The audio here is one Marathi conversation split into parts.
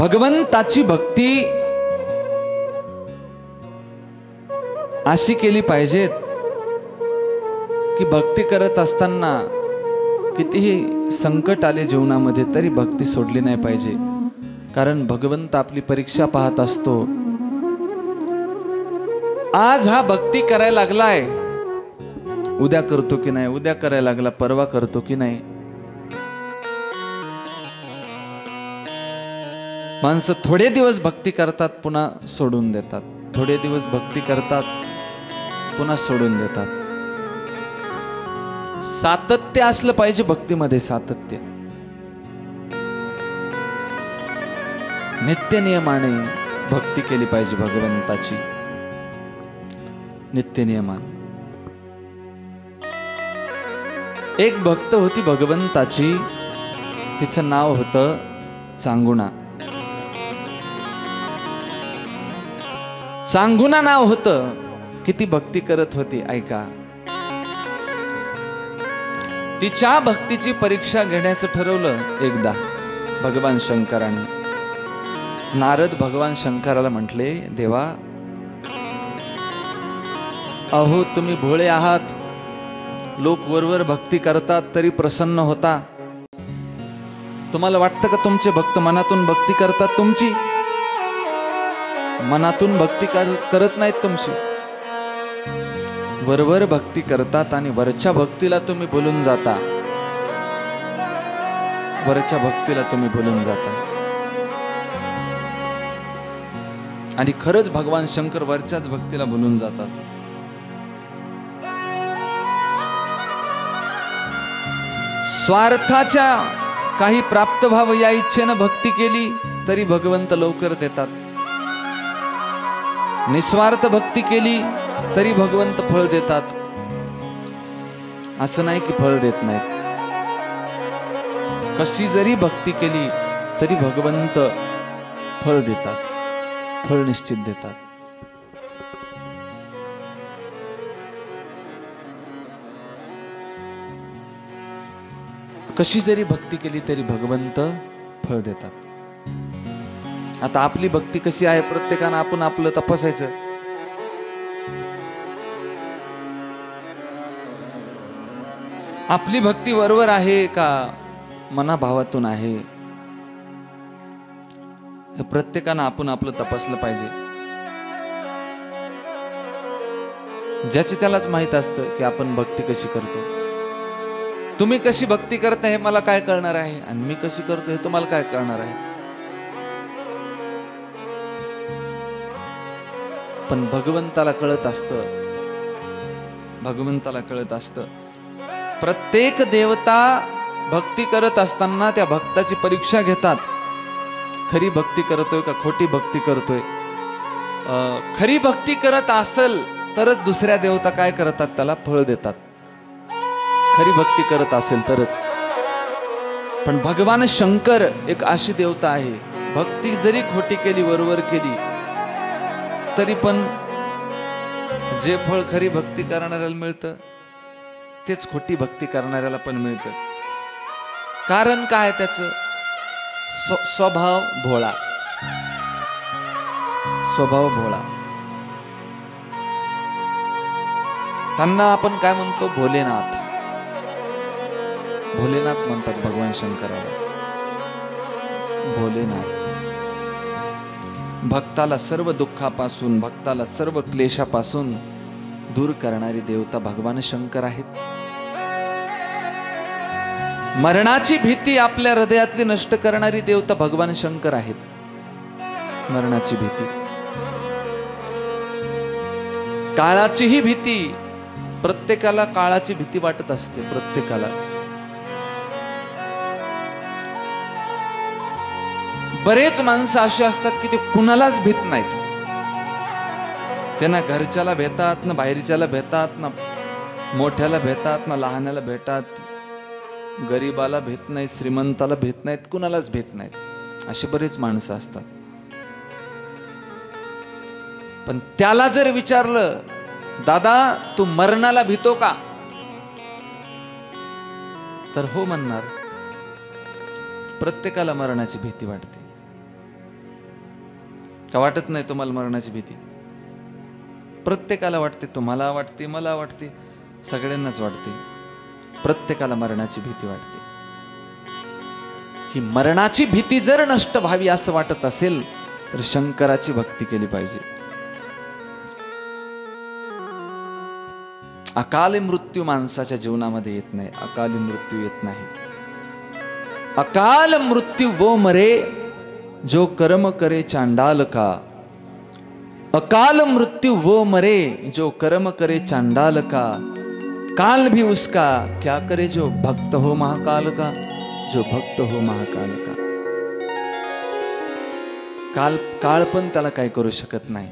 भगवंताची भक्ती अशी केली पाहिजे की भक्ती करत असताना कितीही संकट आले जीवनामध्ये तरी भक्ती सोडली नाही पाहिजे. कारण भगवंत आपली परीक्षा पाहत असतो. आज हा भक्ती करायला लागलाय, उद्या करतो की नाही, उद्या करायला लागला परवा करतो की नाही. माणसं थोडे दिवस भक्ती करतात पुन्हा सोडून देतात, थोडे दिवस भक्ती करतात पुन्हा सोडून देतात. सातत्य असलं पाहिजे भक्तीमध्ये, सातत्य. नित्य नियमाने भक्ती केली पाहिजे भगवंताची, नित्य नियमाने. एक भक्त होती भगवंताची, तिचं नाव होतं चांगुणा. चांगुणा नाव होतं. किती भक्ती करत होती ऐका. तिच्या भक्तीची परीक्षा घेण्याचं ठरवलं एकदा भगवान शंकराने. नारद भगवान शंकराला म्हटले, देवा अहो तुम्ही भोळे आहात, लोक वरवर भक्ती करतात तरी प्रसन्न होता. तुम्हाला वाटतं का तुमचे भक्त मनातून भक्ती करतात? तुमची मनातून भक्ती करत नाहीत तुमची, वरवर भक्ती करतात आणि वरच्या भक्तीला तुम्ही भुलून जाता, वरच्या भक्तीला तुम्ही भुलून जाता. आणि खरंच भगवान शंकर वरच्याच भक्तीला भुलून जातात. स्वार्थाच्या काही प्राप्त व्हावं या इच्छेनं भक्ती केली तरी भगवंत लवकर देतात. निस्वार्थ भक्ती केली तरी भगवंत फळ देतात. असं नाही की फळ देत नाहीत. कशी जरी भक्ती केली तरी भगवंत फळ देतात, फळ निश्चित देतात. कशी जरी भक्ती केली तरी भगवंत फळ देतात. आता आपली भक्ती कशी आहे प्रत्येकानं आपण आपलं तपासायचं. आपली भक्ती वरवर आहे का मनाभावातून आहे, हे प्रत्येकानं आपण आपलं तपासलं पाहिजे. ज्याची त्यालाच माहित असतं की आपण भक्ती कशी करतो. तुम्ही कशी भक्ती करता हे मला काय कळणार आहे, आणि मी कशी करतो हे तुम्हाला काय कळणार आहे. पण भगवंताला कळत असतं, भगवंताला कळत असतं. प्रत्येक देवता भक्ती करत असताना त्या भक्ताची परीक्षा घेतात. खरी भक्ती करतोय का खोटी भक्ती करतोय. खरी भक्ती करत असेल तरच दुसऱ्या देवता काय करतात, त्याला फळ देतात. खरी भक्ती करत असेल तरच. पण भगवान शंकर एक अशी देवता आहे, भक्ती जरी खोटी केली वरवर केली तरी पण जे फळ खरी भक्ती करणाऱ्याला मिळतं तेच खोटी भक्ती करणाऱ्याला पण मिळतं. कारण काय त्याचं? स्वभाव भोळा, स्वभाव भोळा. त्यांना आपण काय म्हणतो? भोलेनाथ. भोलेनाथ म्हणतात भगवान शंकराला. भोलेनाथ. भक्ताला सर्व दुःखापासून, भक्ताला सर्व क्लेशापासून दूर करणारी देवता भगवान शंकर आहेत. मरणाची भीती आपल्या हृदयातली नष्ट करणारी देवता भगवान शंकर आहेत. मरणाची भीती, काळाचीही भीती. प्रत्येकाला काळाची भीती वाटत असते, प्रत्येकाला. बरेच माणसं अशी असतात की ते कुणालाच भीत नाहीत. त्यांना घरच्याला भेटतात ना बाहेरच्याला भेटतात ना, मोठ्याला भेटतात ना लहानाला भेटतात. गरीबाला भेट नाही, श्रीमंताला भेट नाहीत, कुणालाच भेट नाहीत. अशी बरेच माणसं असतात. पण त्याला जर विचारलं, दादा तू मरणाला भीतो का, तर हो म्हणणार. प्रत्येकाला मरणाची भीती वाटते. का वाटत नाही तुम्हाला मरणाची भीती? प्रत्येकाला वाटते, तुम्हाला वाटते, मला वाटते, सगळ्यांनाच वाटते. प्रत्येकाला मरणाची भीती वाटते. ही मरणाची भीती जर नष्ट व्हावी असं वाटत असेल तर शंकराची भक्ती केली पाहिजे. अकाली मृत्यू माणसाच्या जीवनामध्ये येत नाही. अकाली मृत्यू येत नाही. अकाल मृत्यू वो मरे जो कर्म करे चांडाल का. अकाल मृत्यू वो मरे जो कर्म करे चांडाल का. काल भी उसका क्या करे जो भक्त हो महाकाल का. जो भक्त हो महाकाल का. काळ पण त्याला काय करू शकत नाही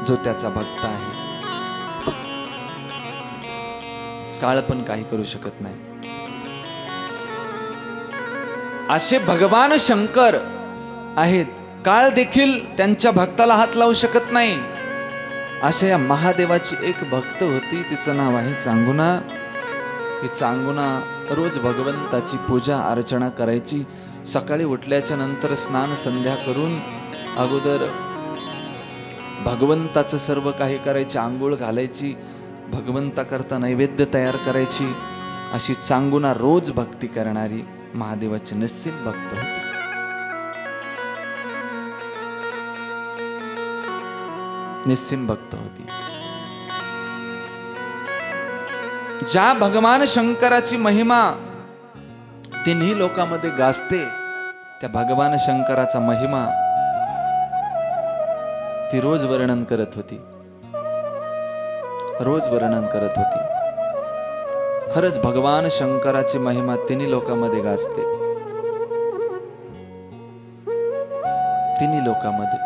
जो त्याचा भक्त आहे. काळ पण काही करू शकत नाही. असे भगवान शंकर आहेत. काळ देखील त्यांच्या भक्ताला हात लावू शकत नाही. अशा या महादेवाची एक भक्त होती, तिचं नाव आहे चांगुना. ही चांगुना रोज भगवंताची पूजा अर्चना करायची. सकाळी उठल्याच्या नंतर स्नान संध्या करून अगोदर भगवंताचं सर्व काही करायची. आंघोळ घालायची, भगवंताकरता नैवेद्य तयार करायची. अशी चांगुना रोज भक्ती करणारी महादेवाची निस्सीम भक्त होती. निस्सीम भक्त होती. ज्या भगवान शंकराची महिमा तिन्ही लोकांमध्ये गाजते, त्या भगवान शंकराचा महिमा ती रोज वर्णन करत होती. रोज वर्णन करत होती. खरंच भगवान शंकराची महिमा तिन्ही लोकांमध्ये गाजते. तिन्ही लोकांमध्ये.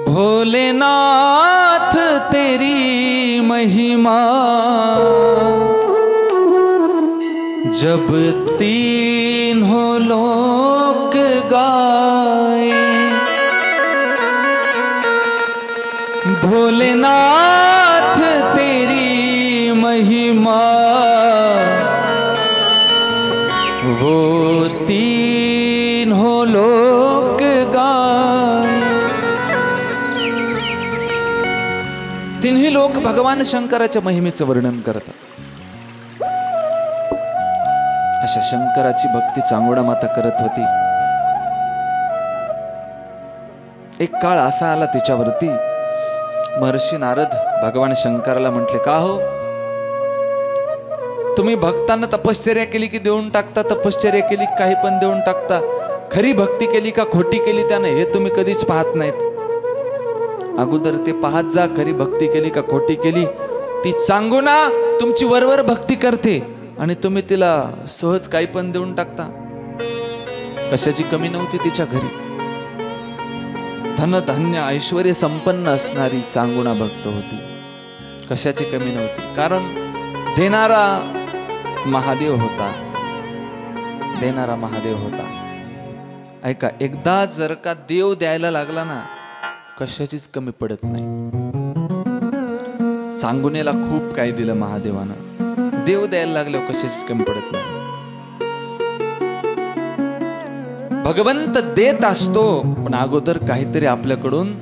भोलेनाथ तेरी महिमा जब तीनों लोक गाए. भोलेनाथ तेरी महिमा वो तीनों लोक गाए. तिन्ही लोक भगवान शंकराच्या महिमेचं वर्णन करतात. अशा शंकराची भक्ती चांगुडा माता करत होती. एक काळ असा आला तिच्यावरती, महर्षी नारद भगवान शंकराला म्हटले, का हो तुम्ही भक्तांना तपश्चर्या केली की देऊन टाकता, तपश्चर्या केली काही पण देऊन टाकता, खरी भक्ती केली का खोटी केली त्याने हे तुम्ही कधीच पाहत नाहीत. अगोदर ते पाहत जा, खरी भक्ती केली का खोटी केली. ती चांगुना तुमची वरवर भक्ती करते आणि तुम्ही तिला सहज काही पण देऊन टाकता. कशाची कमी नव्हती तिच्या घरी. धन धान्य ऐश्वर्य संपन्न असणारी चांगुना भक्त होती. कशाची कमी नव्हती. कारण देणारा महादेव होता. देणारा महादेव होता. ऐका, एकदा जर का देव द्यायला लागला ना, कशाचीच कमी पडत नाही. चांगुनेला खूप काही दिलं महादेवानं. देव द्यायला लागल्यावर कशाचीच कमी पडत नाही. भगवंत देत असतो पण अगोदर काहीतरी आपल्याकडून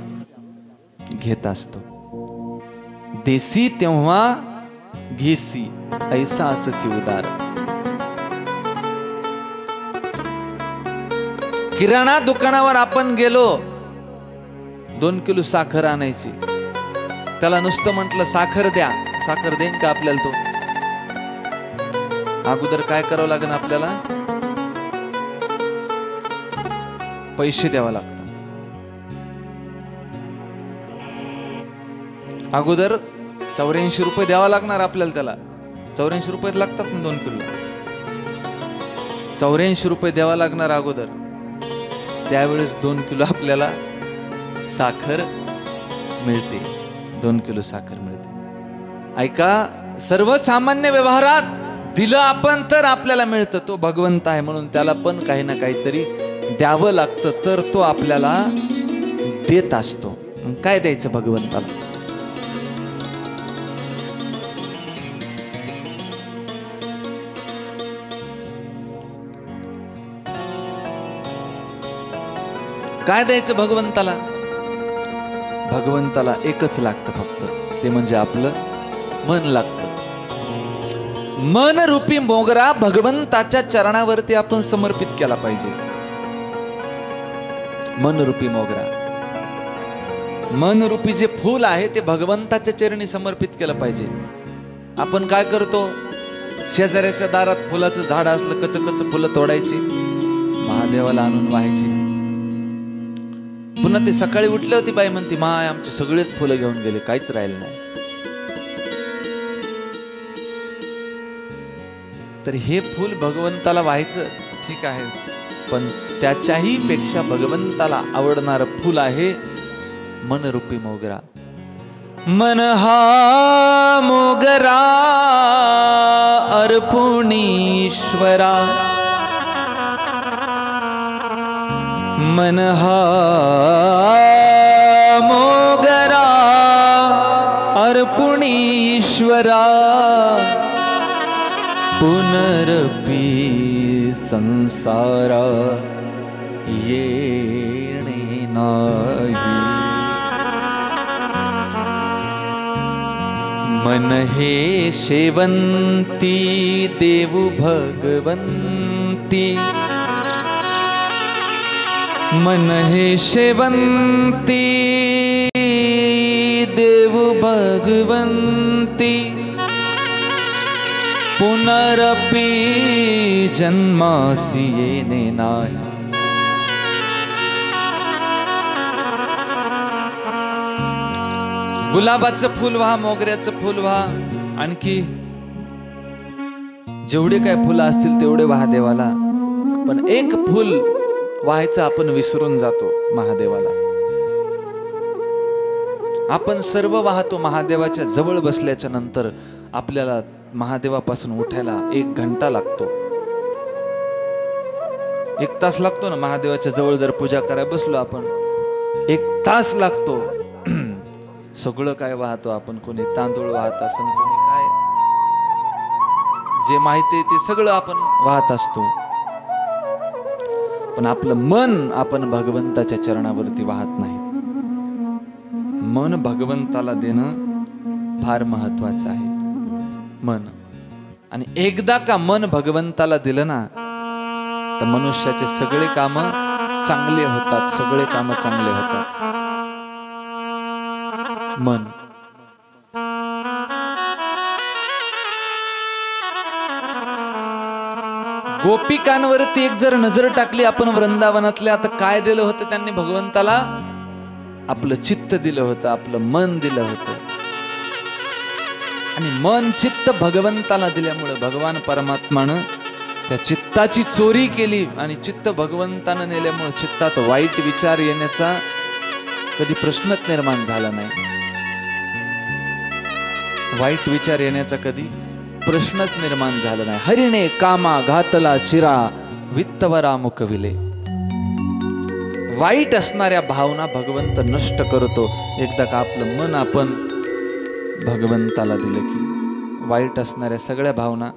घेत असतो. देसी तेव्हा घेसी ऐसा अससी उदार. किराणा दुकानावर आपण गेलो, 2 किलो साखर आणायची. त्याला नुसतं म्हटलं साखर द्या, साखर देईन का आपल्याला तो? अगोदर काय करावं लागेल आपल्याला? पैसे द्यावा लागतात. अगोदर 84 रुपये द्यावा लागणार आपल्याला. त्याला 84 रुपये लागतात ना 2 किलो. 84 रुपये द्यावा लागणार अगोदर. त्यावेळेस 2 किलो आपल्याला साखर मिळते. 2 किलो साखर मिळते. ऐका, सर्वसामान्य व्यवहारात दिलं आपण तर आपल्याला मिळतं. तो भगवंत आहे म्हणून त्याला पण काही ना काहीतरी द्यावं लागतं, तर तो आपल्याला देत असतो. काय द्यायचं भगवंताला? काय द्यायचं भगवंताला? भगवंताला एकच लागतं फक्त, ते म्हणजे आपलं मन लागतं. मन रूपी मोगरा भगवंताच्या चरणावरती आपण समर्पित केला पाहिजे. मन रूपी मोगरा, मन रूपी जे फूल आहे ते भगवंताच्या चरणी समर्पित केलं पाहिजे. आपण काय करतो? शेजाऱ्याच्या दारात फुलाचं झाड असलं, कच फुलं तोडायची, महादेवाला आणून व्हायची. पुन्हा ते सकाळी उठले होती बाई म्हणती, माय आमचे सगळेच फुलं घेऊन गेले, काहीच राहिलं नाही. तर हे फूल भगवंताला व्हायचं ठीक आहे, पण त्याच्याही पेक्षा भगवंताला आवडणारं फूल आहे मनरूपी मोगरा. मन हा मोगरा अर्पुणीश्वरा, मन हा मोगरा अर्पुणीश्वरा, पुनरपि संसारा येणे नाही. मन हे शेवंती देवु भगवंती, मन हे शेवंती देवु भगवंती, पुनरपि जन्मासी येणे नाही. गुलाबाचं फूल व्हा, मोगऱ्याचं फूल व्हा, आणखी जेवढे काय फुलं असतील तेवढे व्हा देवाला, पण एक फूल व्हायचं आपण विसरून जातो महादेवाला. आपण सर्व वाहतो महादेवाच्या जवळ बसल्याच्या नंतर. आपल्याला महादेवापासून उठायला 1 घंटा लागतो, 1 तास लागतो ना. महादेवाच्या जवळ जर पूजा करायला बसलो आपण 1 तास लागतो. सगळं काय वाहतो आपण, कोणी तांदूळ वाहत असेल, कोणी काय जे माहिती ते सगळं आपण वाहत असतो, पण आपलं मन आपण भगवंताच्या चरणावरती वाहत नाही. मन भगवंताला देणं फार महत्वाचं आहे. मन, आणि एकदा का मन भगवंताला दिलं ना तर मनुष्याचे सगळे काम चांगले होतात, सगळे काम चांगले होतात. मन गोपिकांवरती एक जर नजर टाकली आपण वृंदावनातल्या, आता काय दिलं होतं त्यांनी भगवंताला? आपलं चित्त दिलं होतं, आपलं मन दिलं होतं. आणि मन चित्त भगवंताला दिल्यामुळे भगवान परमात्मानं त्या चित्ताची चोरी केली, आणि चित्त भगवंतानं नेल्यामुळे चित्तात वाईट विचार येण्याचा कधी प्रश्नच निर्माण झाला नाही. वाईट विचार येण्याचा कधी प्रश्नच निर्माण झाला नाही. हरिणे कामा घातला चिरा वित्तवरा मुकविले. वाईट असणाऱ्या भावना भगवंत नष्ट करतो. एकदा का आपलं मन आपण भगवंताला दिलं की वाईट असणाऱ्या सगळ्या भावना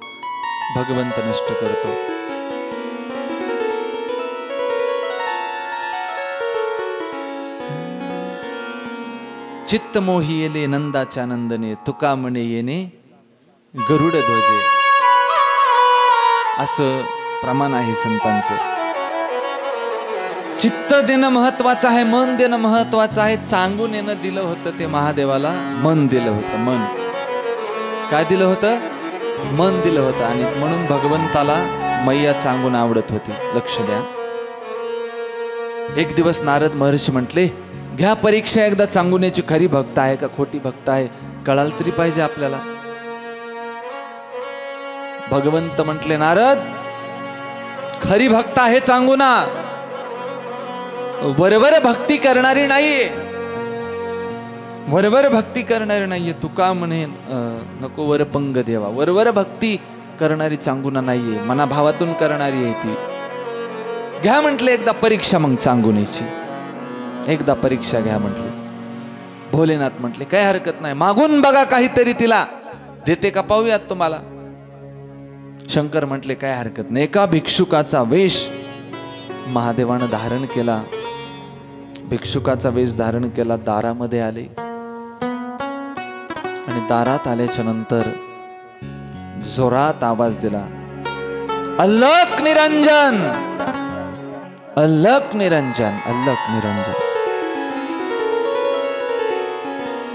भगवंत नष्ट करतो. चित्त मोही येले नंदाच्या नंदने, तुका म्हणे येणे गरुड ध्वजे. असं प्रमाण आहे संतांचं. चित्त देणं महत्वाचं आहे, मन देणं महत्वाचं आहे. सांगून येणं दिलं होतं ते महादेवाला, मन दिलं होतं. मन काय दिलं होतं? मन दिलं होतं. आणि म्हणून भगवंताला मैया सांगून आवडत होती. लक्ष द्या. एक दिवस नारद महर्षी म्हटले, घ्या परीक्षा एकदा चांगुण्याची, खरी भक्त आहे का खोटी भक्त आहे कळाल तरी पाहिजे आपल्याला. भगवंत म्हटले, नारद खरी भक्त आहे चांगुना, वरवर भक्ती करणारी नाहीये, वरवर भक्ती करणारी नाहीये. तुका म्हणे नको वरपंग देवा, वरवर भक्ती करणारी चांगुना नाहीये, मनाभावातून करणारी आहे ती. घ्या म्हटले एकदा परीक्षा मग चांगुण्याची, एकदा परीक्षा घ्या म्हटले. भोलेनाथ म्हटले काय हरकत नाही, मागून बघा काहीतरी तिला देते का पाहूयात तुम्हाला. शंकर म्हटले काय हरकत नाही. एका भिक्षुकाचा वेश महादेवानं धारण केला भिक्षुकाचा वेश धारण केला, दारामध्ये आले आणि दारात आल्याच्या नंतर जोरात आवाज दिला, अल्लक निरंजन, अल्लक निरंजन, अल्लक निरंजन।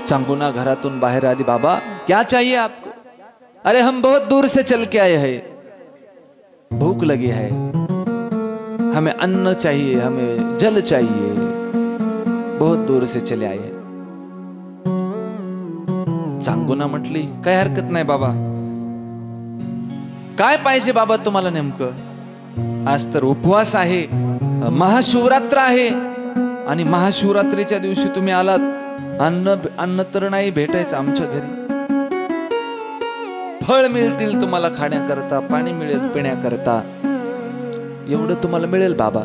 चांगुना घरातून बाहेर आली, बाबा क्या चाहिए आपको? अरे हम बहुत दूर से चल के आए हैं, भूख लगी है, हमें अन्न चाहिए, हमें जल चाहिए, बहुत दूर से चले आए हैं। चांगुना म्हटली, काय हरकत नाही बाबा, काय पाहिजे बाबा तुम्हाला नेमकं? आज तर उपवास आहे, महाशिवरात्र आहे आणि महाशिवरात्रीच्या दिवशी तुम्ही आलात, अन्न तर नाही भेटायचं आमच्या घरी, फळ मिळतील तुम्हाला खाण्याकरता, पाणी मिळेल पिण्याकरता, एवढं तुम्हाला मिळेल बाबा।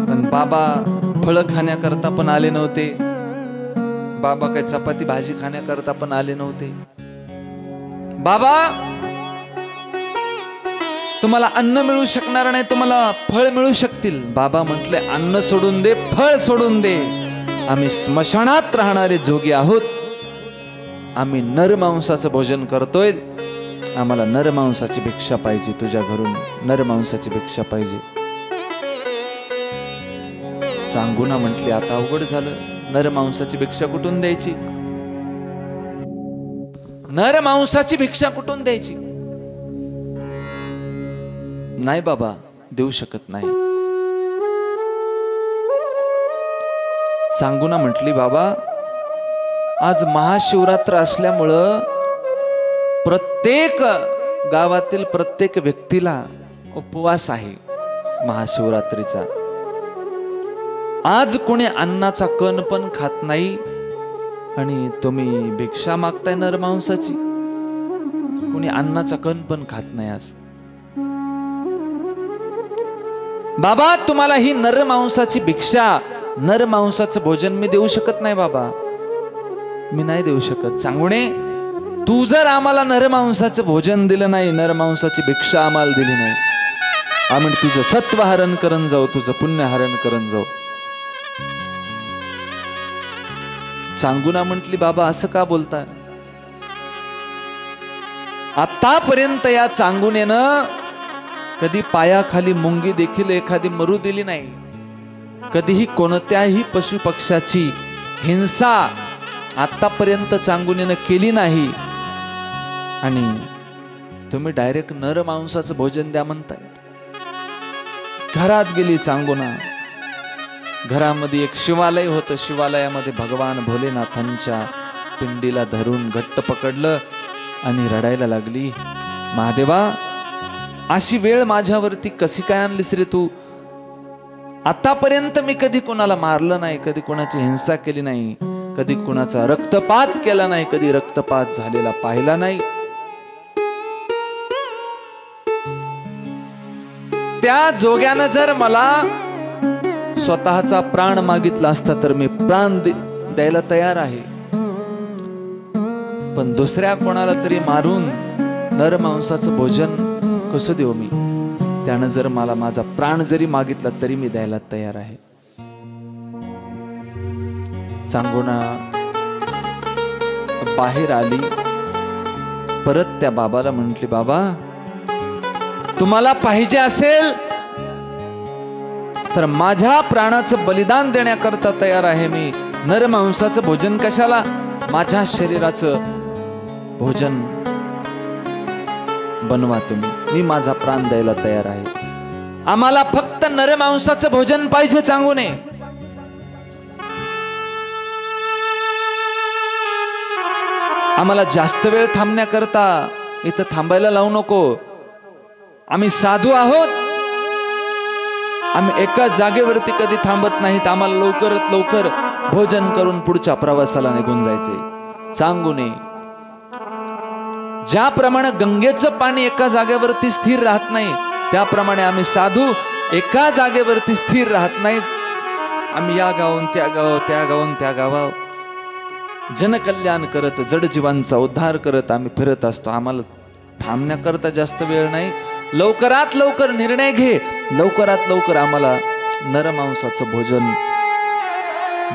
पण बाबा फळ खाण्याकरता पण आले नव्हते, बाबा काय चपाती भाजी खाण्याकरता पण आले नव्हते। बाबा तुम्हाला अन्न मिळू शकणार नाही, तुम्हाला फळ मिळू शकतील। बाबा म्हटले, अन्न सोडून दे, फळ सोडून दे, आम्ही स्मशानात राहणारे जोगी आहोत, आम्ही नरमांसाचं भोजन करतोय, आम्हाला नरमांसाची भिक्षा पाहिजे, तुझ्या घरून नरमांसाची भिक्षा पाहिजे। चांगुना म्हटली, आता अवघड झालं, नरमांसाची भिक्षा कुठून द्यायची? नरमांसाची भिक्षा कुठून द्यायची? नाही बाबा, देऊ शकत नाही। चांगुना म्हटली, बाबा आज महाशिवरात्र असल्यामुळं प्रत्येक गावातील प्रत्येक व्यक्तीला उपवास आहे महाशिवरात्रीचा, आज कोणी अन्नाचा कण पण खात नाही आणि तुम्ही भिक्षा मागताय नरमांसाची, कोणी अन्नाचा कण पण खात नाही आज। बाबा तुम्हाला ही नरमांसाची भिक्षा, नरमांसाचं भोजन मी देऊ शकत नाही बाबा, मी नाही देऊ शकत। चांगुणे, तू जर आम्हाला नरमांसाचं भोजन दिलं नाही, नरमांसाची भिक्षा आम्हाला दिली नाही, आम्ही तुझं सत्व हरण करून जाऊ, तुझं पुण्य हरण करून जाऊ। चांगुना म्हटली, बाबा असं का बोलताय? आतापर्यंत या चांगुनेनं कधी पायाखाली मुंगी देखील एखादी मरू दिली नाही, कधीही कोणत्याही पशु पक्षाची हिंसा आतापर्यंत चांगुनेनं केली नाही, आणि तुम्ही डायरेक्ट नरमांसाचं भोजन द्या म्हणताय। घरात गेली चांगुना, घरामध्ये एक शिवालय होतं, शिवालयामध्ये भगवान भोलेनाथांच्या पिंडीला धरून घट्ट पकडलं आणि रडायला लागली, महादेवा अशी वेळ माझ्यावरती कशी काय आणलीस रे तू? आतापर्यंत मी कधी कोणाला मारलं नाही, कधी कोणाची हिंसा केली नाही, कधी कोणाचा रक्तपात केला नाही, कधी रक्तपात झालेला पाहिला नाही। त्या जोग्यानं जर मला स्वतःचा प्राण मागितला असता तर मी प्राण द्यायला तयार आहे, पण दुसऱ्या कोणाला तरी मारून नरमांसाचं भोजन कसं देऊ मी? त्यानं जर मला माझा प्राण जरी मागितला तरी मी द्यायला तयार आहे। चांगुना बाहेर आली, परत त्या बाबाला म्हटली, बाबा तुम्हाला पाहिजे असेल तर माझ्या प्राणाचं बलिदान देण्याकरता तयार आहे मी, नरमांसाचं भोजन कशाला, माझ्या शरीराचं भोजन बनवा तुम्ही, मी माझा प्राण द्यायला तयार आहे, आम्हाला फक्त नरमांसाचं भोजन पाहिजे। चांगुने आम्हाला जास्त वेळ थांबण्याकरता इथं थांबायला लावू नको, आम्ही साधू आहोत, आम्ही एका जागेवरती कधी थांबत नाहीत, आम्हाला लवकरात लवकर भोजन करून पुढच्या प्रवासाला निघून जायचे। चांगुने ज्याप्रमाणे गंगेचं पाणी एका जागेवरती स्थिर राहत नाही, त्याप्रमाणे आम्ही साधू एका जागेवरती स्थिर राहत नाहीत, आम्ही या गावाहून त्या गावावर, त्या गावाहून त्या गावावर जनकल्याण करत, जडजीवांचा उद्धार करत आम्ही फिरत असतो। आम्हाला थांबण्याकरता जास्त वेळ नाही, लवकरात लवकर निर्णय घे, लवकरात लवकर आम्हाला नरमांसाचं भोजन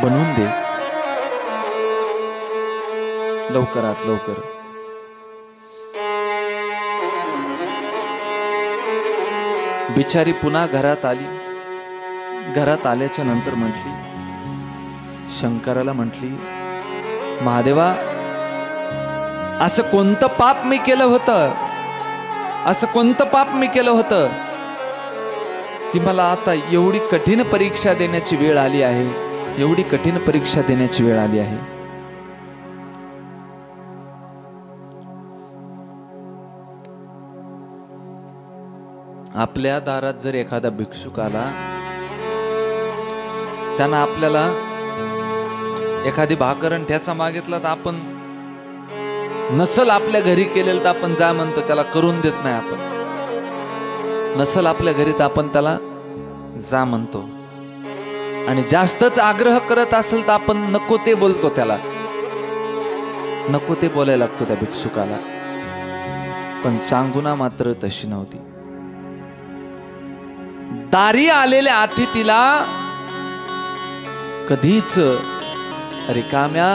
बनवून दे लवकरात लवकर. बिचारी पुन्हा घरात आली. घरात आल्याच्या नंतर म्हटली, शंकराला म्हटली, महादेवा, असं कोणतं पाप मी केलं होतं, असं कोणतं पाप मी केलं होतं की मला आता एवढी कठीण परीक्षा देण्याची वेळ आली आहे, एवढी कठीण परीक्षा देण्याची वेळ आली आहे. आपल्या दारात जर एखादा भिक्षुक आला, त्यांना आपल्याला एखादी भाकरण ठ्याचा मागितला तर आपण नसल आपल्या घरी केलेलं तर आपण जा म्हणतो, त्याला करून देत नाही. आपण नसल आपल्या घरी तर आपण त्याला जा म्हणतो. आणि जास्तच आग्रह करत असेल तर आपण नको ते बोलतो, त्याला नको ते बोलायला लागतो त्या भिक्षुकाला. पण चांगुना मात्र तशी नव्हती. दारी आलेल्या अतिथीला कधीच रिकाम्या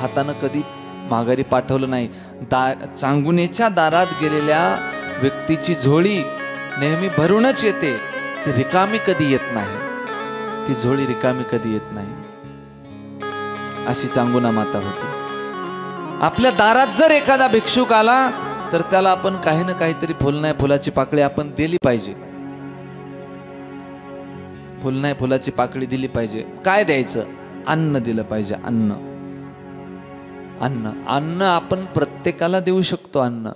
हातानं कधी माघारी पाठवलं नाही. चांगुनेच्या दारात गेलेल्या व्यक्तीची झोळी नेहमी भरूनच येते, ती रिकामी कधी येत नाही. ती झोळी रिकामी कधी येत नाही. अशी चांगुना माता होती. आपल्या दारात जर एखादा भिक्षुक आला तर त्याला आपण काही ना काहीतरी फुल नाही फुलाची पाकळी आपण दिली पाहिजे. फुल नाही फुलाची पाकळी दिली पाहिजे. काय द्यायचं? अन्न दिलं पाहिजे. अन्न अन्न अन्न आपण प्रत्येकाला देऊ शकतो अन्न.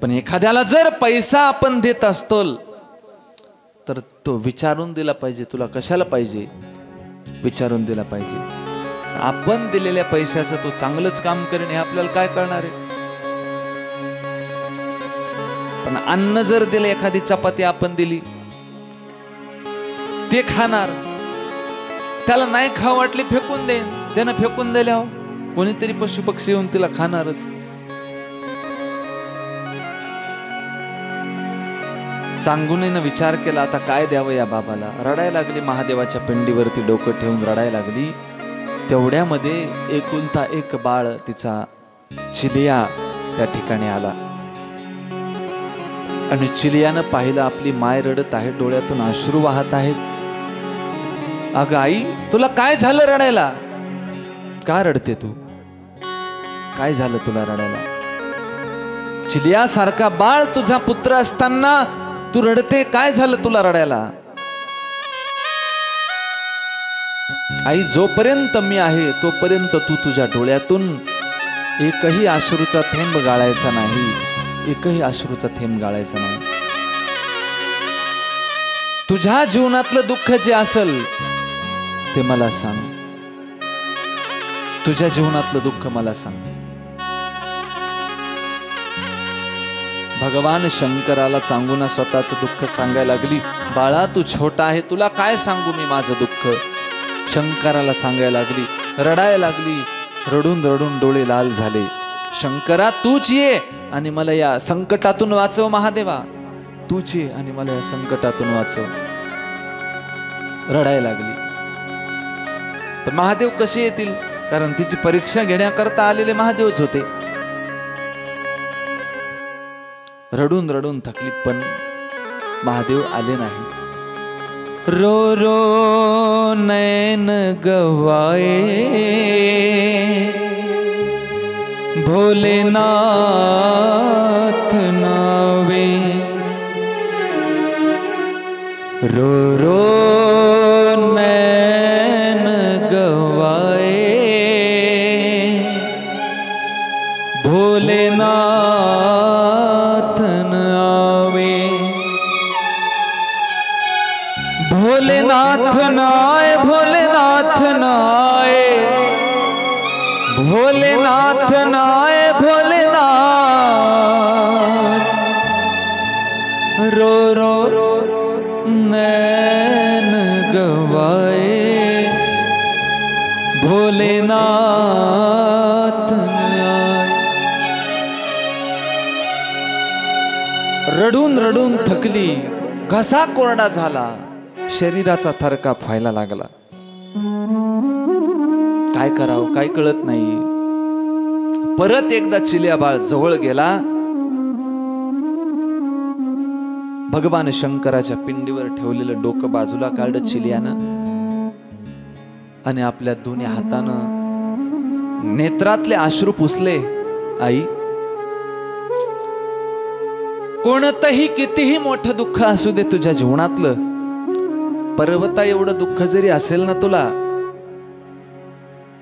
पण एखाद्याला जर पैसा आपण देत असतो तर तो विचारून दिला पाहिजे. तुला कशाला पाहिजे? विचारून दिला पाहिजे. आपण दिलेल्या पैशाचं तो चांगलंच काम करेन हे आपल्याला काय कळणार आहे? पण अन्न जर दिलं, एखादी चपाती आपण दिली, ते खाणार. त्याला नाही खाऊ वाटली फेकून देईन. त्यानं फेकून दिल्यावर कोणीतरी पशु पक्षी येऊन तिला खाणारच. सांगुनेनं विचार केला, आता काय द्यावं या बाबाला. रडायला लागली. महादेवाच्या पिंडीवरती डोकं ठेवून रडायला लागली. तेवढ्यामध्ये एकुलता एक बाळ तिचा चिलिया त्या ठिकाणी आला. आणि चिलियानं पाहिलं आपली माय रडत आहे, डोळ्यातून अश्रू वाहत आहेत. अगं आई, तुला काय झालं रडायला? का रडते तू? काय झालं तुला रडायला? चिलिया सारखा बाळ तुझा पुत्र असताना तू रडते, काय झालं तुला रडायला? आई, जोपर्यंत मी आहे तोपर्यंत तू तुझ्या डोळ्यातून एकही अश्रूचा थेंब गाळायचा नाही. एकही अश्रूचा थेंब गाळायचा नाही. तुझ्या जीवनातलं दुःख जे असेल ते मला सांग. तुझ्या जीवनातलं दुःख मला सांग. भगवान शंकराला चांगुना स्वतःचं दुःख सांगायला लागली. बाळा, तू छोटा आहे, तुला काय सांगू मी माझं दुःख? शंकराला सांगायला लागली. रडायला लागली. रडून रडून डोळे लाल झाले. शंकरा, तूच ये आणि मला या संकटातून वाचव. महादेवा, तूच ये आणि मला या संकटातून वाचव. रडायला लागली. तर महादेव कसे येतील? कारण तिची परीक्षा घेण्याकरता आलेले महादेवच होते. रडून रडून थकलीत, पण महादेव आले नाही. रो रो नैन गवाए भोलेनाथ नावे. रो रो नैन गवाए भोलेनाथ नावे. भोलेनाथ नाय, भोलेनाथ नाय, भोलेनाथ नाय, भोलेनाथ. रो रो नैन गवाए भोलेनाथ नाय. रडून रडून थकली, घसा कोरडा झाला, शरीराचा थरकाप व्हायला लागला. काय करावं काय कळत नाही. परत एकदा चिल्या बाळ जवळ गेला. भगवान शंकराच्या पिंडीवर ठेवलेलं डोकं बाजूला काढलं चिल्यानं आणि आपल्या दोन्ही हातानं नेत्रातले अश्रू पुसले. आई, कोणतंही कितीही मोठं दुःख असू दे तुझ्या जीवनातलं, पर्वता एवढं दुःख जरी असेल ना तुला,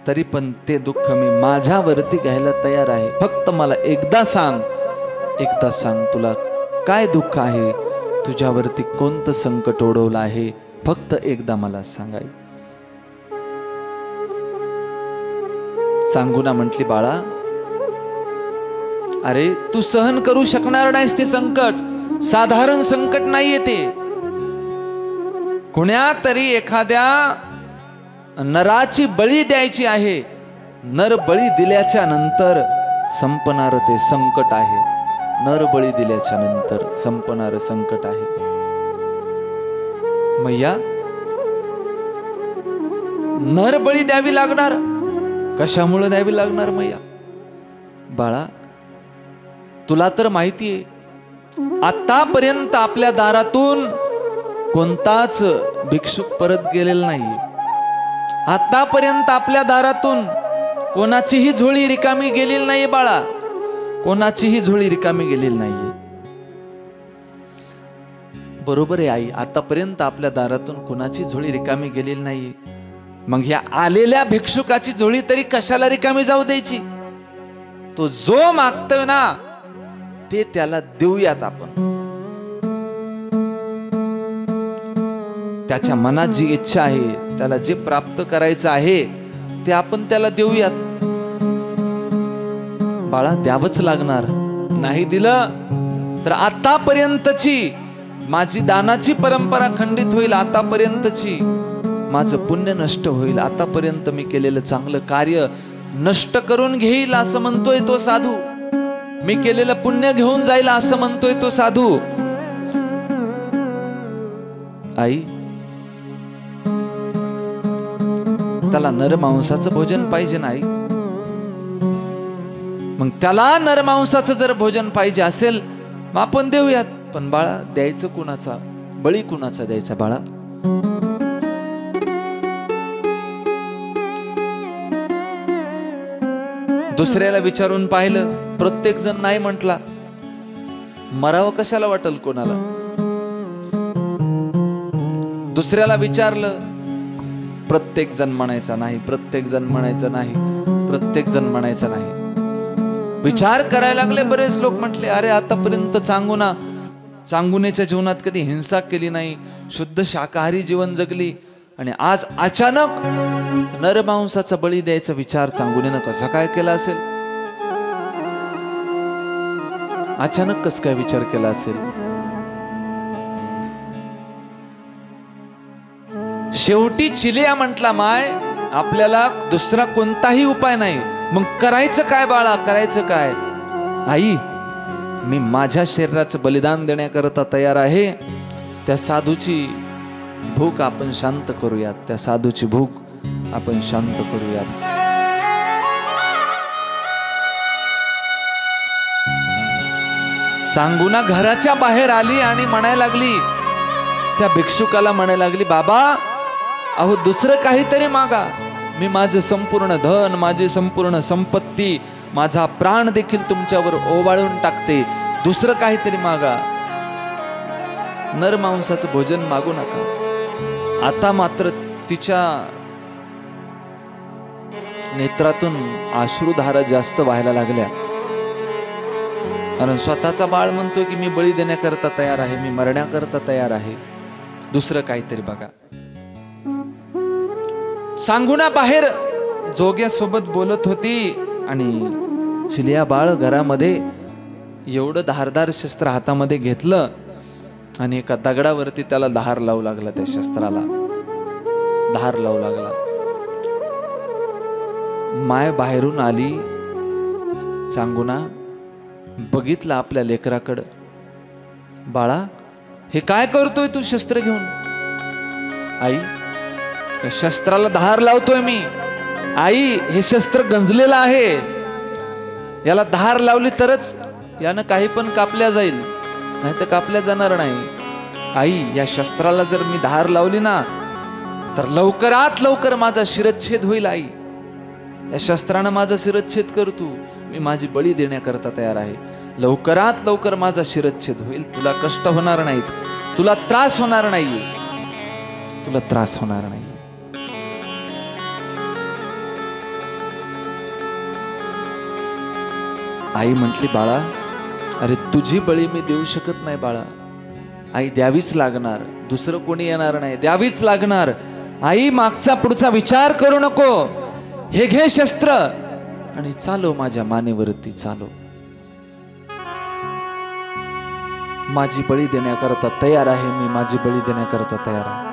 तरी पण ते दुःख मी माझ्यावरती घ्यायला तयार आहे. फक्त मला एकदा सांग तुला काय दुःख आहे, तुझ्यावरती कोणतं संकट ओढवलं आहे, फक्त एकदा मला सांगाय. सांगूना म्हटली, बाळा अरे तू सहन करू शकणार नाहीस ते संकट. साधारण संकट नाहीये ते. कुण्या तरी एखाद्या नराची बळी द्यायची आहे. नर बळी दिल्याच्या नंतर संपणार ते संकट आहे. नर बळी दिल्याच्या नंतर संपणार संकट आहे. मैया, नर बळी द्यावी लागणार. कशामुळे द्यावी लागणार मैया? बाळा, तुला तर माहितीये आतापर्यंत आपल्या दारातून कोणताच भिक्षुक परत गेलेला नाही. आतापर्यंत आपल्या दारातून कोणाचीही झोळी रिकामी गेलेली नाही बाळा. कोणाचीही झोळी रिकामी गेलेली नाही. बरोबर आहे आई, आतापर्यंत आपल्या दारातून कोणाची झोळी रिकामी गेलेली नाही. मग ह्या आलेल्या भिक्षुकाची झोळी तरी कशाला रिकामी जाऊ द्यायची? तो जो मागतोय ना ते त्याला देऊयात आपण. त्याच्या मनात जी इच्छा आहे, त्याला जे प्राप्त करायचं आहे ते आपण त्याला देऊयात. बाळा, द्यावंच लागणार. नाही दिलं तर आतापर्यंतची माझी दानाची परंपरा खंडित होईल. आतापर्यंतची माझं पुण्य नष्ट होईल. आतापर्यंत मी केलेलं चांगलं कार्य नष्ट करून घेईल असं म्हणतोय तो साधू. मी केलेलं पुण्य घेऊन जाईल असं म्हणतोय तो साधू. आई, त्याला नरमांसाचं भोजन पाहिजे नाही. मग त्याला नरमांसाचं जर भोजन पाहिजे असेल मग आपण देऊयात. पण बाळा, द्यायचं कुणाचा? बळी कुणाचा द्यायचा बाळा? दुसऱ्याला विचारून पाहिलं, प्रत्येक जण नाही म्हटला. मरावं कशाला वाटल कोणाला? दुसऱ्याला विचारलं, प्रत्येक जण म्हणायचा नाही, प्रत्येक जण म्हणायचं नाही, प्रत्येक जण म्हणायचा नाही. विचार करायला लागले बरेच लोक. म्हटले, अरे आतापर्यंत चांगुनेच्या जीवनात कधी हिंसा केली नाही, शुद्ध शाकाहारी जीवन जगली, आणि आज अचानक नरमांसाचा बळी द्यायचा विचार चांगुनेनं कसा काय केला असेल? अचानक कस काय विचार केला असेल? शेवटी चिल्या म्हटला, माय आपल्याला दुसरा कोणताही उपाय नाही. मग करायचं काय बाळा, करायचं काय? आई, मी माझ्या शरीराचं बलिदान देण्याकरता तयार आहे. त्या साधूची भूक आपण शांत करूयात. त्या साधूची भूक आपण शांत करूयात. सांगूना घराच्या बाहेर आली आणि म्हणायला लागली, त्या भिक्षुकाला म्हणायला लागली, बाबा अहो दुसरं काहीतरी मागा. मी माझं संपूर्ण धन, माझी संपूर्ण संपत्ती, माझा प्राण देखील तुमच्यावर ओवाळून टाकते. दुसरं काहीतरी मागा. नरमांसाचं भोजन मागू नका. आता मात्र तिच्या नेत्रातून अश्रुधारा जास्त व्हायला लागल्या. कारण स्वतःचा बाळ म्हणतोय की मी बळी देण्याकरता तयार आहे, मी मरण्याकरता तयार आहे. दुसरं काहीतरी बघा. सांगूना बाहेर जोग्यासोबत बोलत होती आणि चिल्या बाळ घरामध्ये एवढं धारदार शस्त्र हातामध्ये घेतलं आणि एका दगडावरती त्याला धार लावू लागला. त्या शस्त्राला धार लावू लागला. माय बाहेरून आली. सांगूना बघितलं आपल्या लेकराकडं. बाळा हे काय करतोय तू शस्त्र घेऊन? आई, या शस्त्राला धार लावतोय मी. आई, हे शस्त्र गंजलेलं आहे, याला धार लावली तरच यानं काही पण कापल्या जाईल, नाही तर कापल्या जाणार नाही. आई, या शस्त्राला जर मी धार लावली ना तर लवकरात लवकर माझा शिरच्छेद होईल. आई, या शस्त्रानं माझा शिरच्छेद कर तू, मी माझी बळी देण्याकरता तयार आहे. लवकरात लवकर माझा शिरच्छेद होईल, तुला कष्ट होणार नाहीत, तुला त्रास होणार नाही, तुला त्रास होणार नाही. आई म्हटली, बाळा, अरे तुझी बळी मी देऊ शकत नाही बाळा. आई, द्यावीच लागणार, दुसरं कोणी येणार नाही, द्यावीच लागणार. आई, मागचा पुढचा विचार करू नको, हे घे शस्त्र आणि चालव माझ्या मानेवरती, चालव. माझी बळी देण्याकरता तयार आहे मी, माझी बळी देण्याकरता तयार आहे.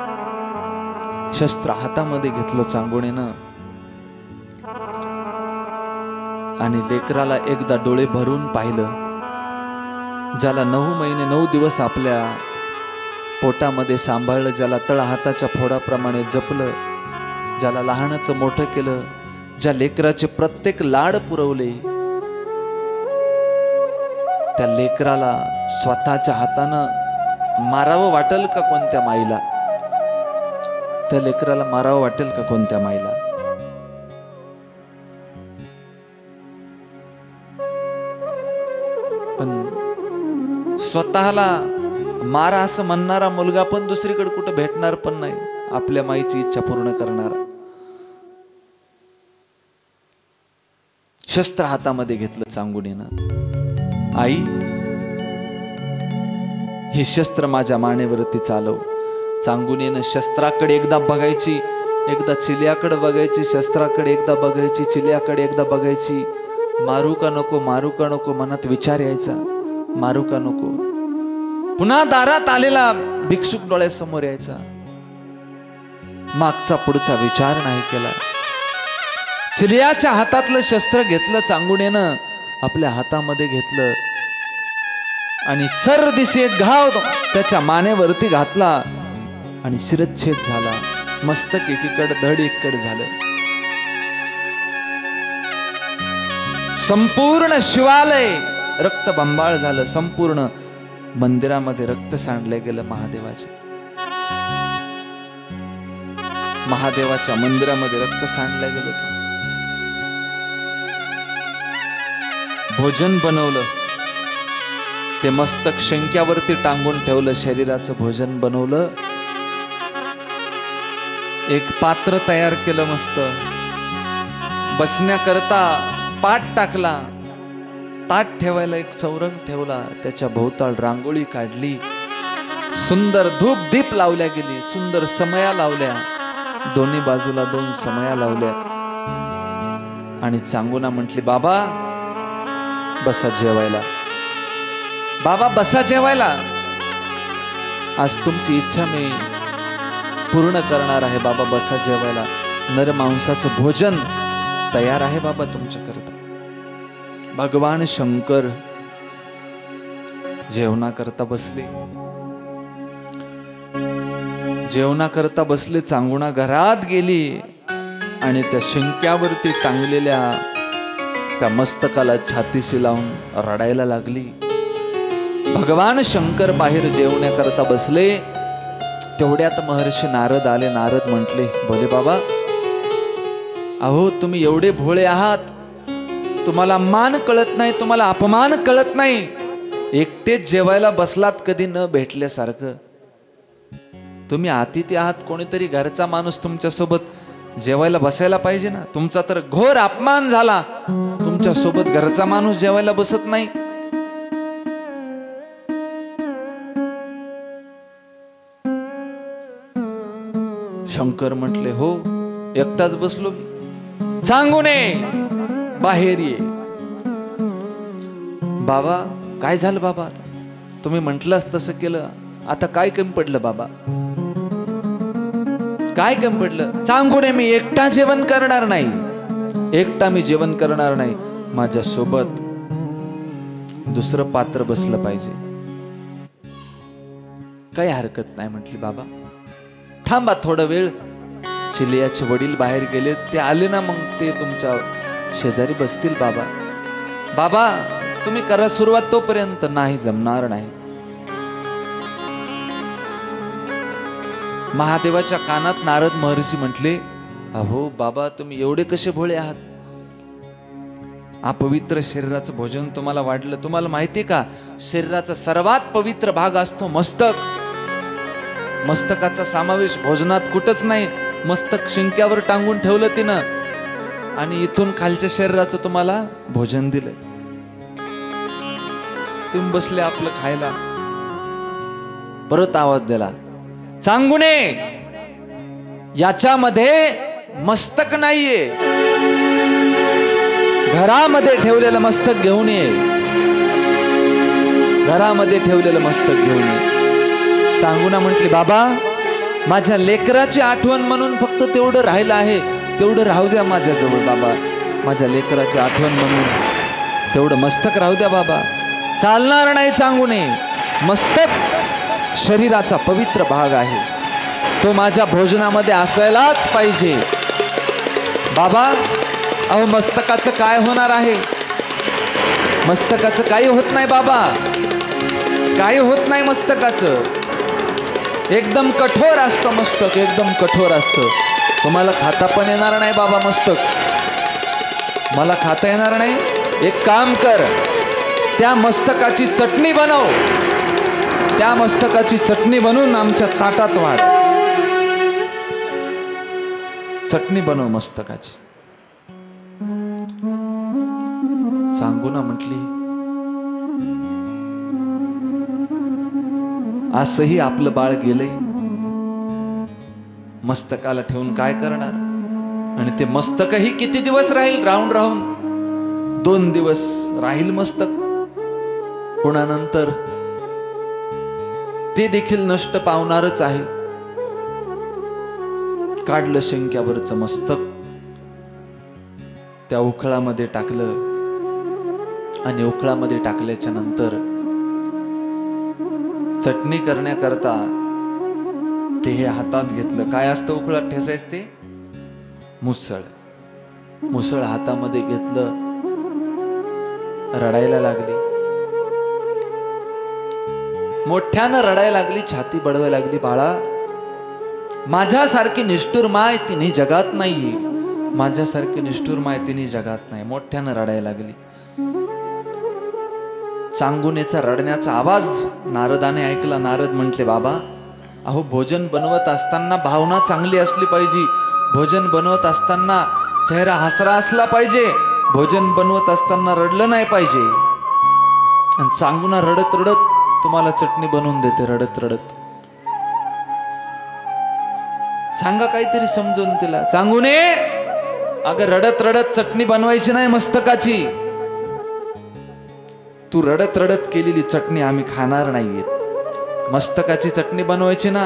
शस्त्र हातामध्ये घेतलं चांगुणेनं आणि लेकराला एकदा डोळे भरून पाहिलं. ज्याला 9 महिने 9 दिवस आपल्या पोटामध्ये सांभाळलं, ज्याला तळ हाताच्या फोडाप्रमाणे जपलं, ज्याला लहानाचं मोठं केलं, ज्या लेकराचे प्रत्येक लाड पुरवले, त्या लेकराला स्वतःच्या हातानं मारावं वाटेल का कोणत्या माईला? त्या लेकराला मारावं वाटेल का कोणत्या माईला? पण स्वतःला मारा असं म्हणणारा मुलगा पण दुसरीकडे कुठं भेटणार पण नाही, आपल्या माईची इच्छा पूर्ण करणारा. शस्त्र हातामध्ये घेतलं चांगुणेनं. आई, हे शस्त्र माझ्या मानेवरती चालव. चांगुणेनं शस्त्राकडे एकदा बघायची, एकदा चिल्याकडे बघायची, शस्त्राकडे एकदा बघायची, चिल्याकडे एकदा बघायची. मारू का नको, मारू का नको, मनात विचार यायचा, मारू का नको. पुन्हा दारात आलेला भिक्षुक डोळ्यासमोर यायचा, मागचा पुढचा विचार नाही केला. चिलियाच्या हातातलं शस्त्र घेतलं चांगुणेनं, आपल्या हातामध्ये घेतलं आणि सरदिशी एक घाव त्याच्या मानेवरती घातला आणि शिरच्छेद झाला. मस्तक एकीकडे, धड एकीकडे झालं. संपूर्ण शिवालय रक्तबंबाळ झालं, संपूर्ण मंदिरामध्ये रक्त सांडले गेलं महादेवाच्या मंदिरामध्ये रक्त सांडलं गेलं. भोजन बनवलं, ते मस्तक शंक्यावरती टांगून ठेवलं, शरीराचं भोजन बनवलं. एक पात्र तयार केलं, मस्त बसण्याकरता पाट टाकला, ताट ठेवायला एक चौरंग ठेवला, त्याच्या भोवताल रांगोळी काढली, सुंदर धूप दीप लावल्या गेली, सुंदर समया लावल्या, दोन्ही बाजूला 2 समया लावल्या. आणि चांगुणा म्हटली, बाबा बसा जेवायला, बाबा बसा जेवायला, आज तुमची इच्छा मी पूर्ण करणार आहे. बाबा बसा जेवायला, नरमांसाचं भोजन तयार आहे बाबा तुमच्याकरता. भगवान शंकर जेवणाकरता बसले. जेवणाकरता बसले. चांगुणा घरात गेली आणि त्या शंक्यावरती टांगलेल्या त्या मस्तकाला छातीशी लावून रडायला लागली. भगवान शंकर बाहेर जेवण्याकरता बसले. तेवढ्यात महर्षी नारद आले. नारद म्हटले, बोले बाबा, अहो तुम्ही एवढे भोळे आहात, तुम्हाला मान कळत नाही, तुम्हाला अपमान कळत नाही. एकटेच जेवायला बसलात कधी न भेटल्यासारखं. तुम्ही अतिथी आहात, कोणीतरी घरचा माणूस तुमच्या सोबत जेवायला बसायला पाहिजे ना. तुमचा तर घोर अपमान झाला, तुमच्या सोबत घरचा माणूस जेवायला बसत नाही. शंकर म्हटले, हो एकटाच बसलो. चांगुणे बाहेर ये. बाबा काय झालं बाबा, तुम्ही म्हटलंच तसं केलं, आता काय कमी पडलं बाबा, काय कमी पडलं? चांगुणे मी एकटा जेवण करणार नाही, एकटा मी जेवण करणार नाही, माझ्या सोबत दुसरं पात्र बसलं पाहिजे. काही हरकत नाही म्हटली. बाबा थांबा थोडा वेळ. चिलियाचे वडील बाहेर गेले, ते आले ना मग ते तुमच्या शेजारी बसतील. बाबा बाबा तुम्ही करा सुरुवात, तोपर्यंत नाही जमणार नाही. महादेवाच्या कानात नारद महर्षी म्हटले, अहो बाबा तुम्ही एवढे कसे भोळे आहात? अपवित्र शरीराचं भोजन तुम्हाला वाढलं. तुम्हाला माहितीये का, शरीराचा सर्वात पवित्र भाग असतो मस्तक. मस्तकाचा समावेश भोजनात कुठंच नाही. मस्तक शिंक्यावर टांगून ठेवलं तिनं आणि इथून खालच्या शरीराचं तुम्हाला भोजन दिलंय. तुम्ही बसले आपलं खायला. परत आवाज दिला, चांगुणे याच्यामध्ये मस्तक नाहीये, घरामध्ये ठेवलेलं मस्तक घेऊन ये. घरामध्ये ठेवलेलं मस्तक घेऊन ये. चांगुना म्हटली, बाबा माझ्या लेकराची आठवण म्हणून फक्त तेवढं राहिलं आहे, तेवढं राहू द्या माझ्याजवळ. बाबा माझ्या लेकराची आठवण म्हणून तेवढं मस्तक राहू द्या बाबा. चालणार नाही चांगुने, मस्तक शरीराचा पवित्र भाग आहे, तो माझ्या भोजनामध्ये असायलाच पाहिजे. बाबा अहो मस्तकाचं काय होणार आहे? मस्तकाचं काही होत नाही बाबा, काही होत नाही मस्तकाचं. एकदम कठोर असतं मस्तक, एकदम कठोर असतं. तुम्हाला खाता पण येणार नाही बाबा मस्तक, मला खाता येणार नाही. एक काम कर, त्या मस्तकाची चटणी बनव, त्या मस्तकाची चटणी बनवून आमच्या ताटात वाढ. चटणी बनव मस्तकाची. चांगुना म्हटली, असंही आपलं बाळ गेलंय, मस्तकाला ठेवून काय करणार? आणि ते मस्तकही किती दिवस राहील? राहून राहून 2 दिवस राहील मस्तक, पुन्हा नंतर ते देखील नष्ट पावणारच आहे. काढलं शिंक्यावरचं मस्तक, त्या उखळामध्ये टाकलं आणि उखळामध्ये टाकल्याच्या नंतर चटणी करण्याकरता ते हे हातात घेतलं. काय असतं उखळात ठेसायचं? ते मुसळ. मुसळ हातामध्ये घेतलं, रडायला लागली, मोठ्यानं रडायला लागली, छाती बडवायला लागली. बाळा माझ्यासारखी निष्ठुर माय तिन्ही जगात नाहीये, माझ्यासारखी निष्ठुर माय तिन्ही जगात नाही. मोठ्यानं रडायला लागली. चांगुनेचा रडण्याचा आवाज नारदाने ऐकला. नारद म्हटले, बाबा अहो भोजन बनवत असताना भावना चांगली असली पाहिजे, भोजन बनवत असताना चेहरा हसरा असला पाहिजे, भोजन बनवत असताना रडलं नाही पाहिजे. आणि चांगुना रडत रडत तुम्हाला चटणी बनवून देते, रडत रडत. सांगा काहीतरी समजून तिला. चांगुने अगं रडत रडत चटणी बनवायची नाही मस्तकाची, तू रडत रडत केलेली चटणी आम्ही खाणार नाहीये. मस्तकाची चटणी बनवायची ना,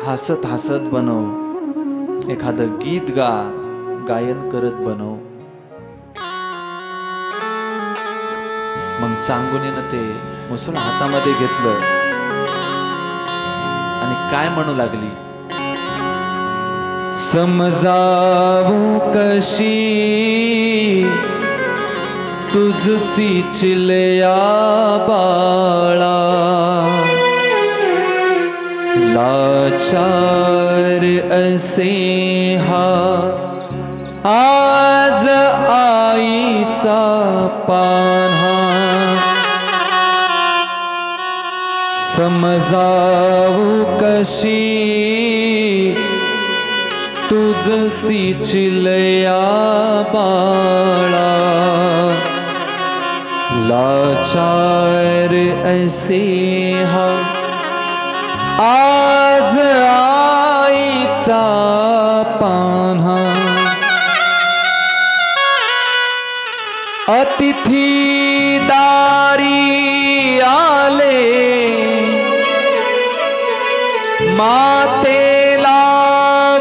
हसत हसत बनव, एखादं गीत गा, गायन करत बनव. मग चांगुनेनं ते मुसळ हातामध्ये घेतलं आणि काय म्हणू लागली, समजावू कशी तुझसी चिलया बाळा, लाचार असे हा आज आईचा पान्हा. समजावू कशी तुझसी चिलया बाळा, लाचार ऐसे हा आज आईचा पान्हा. अतिथी दारी आले मातेला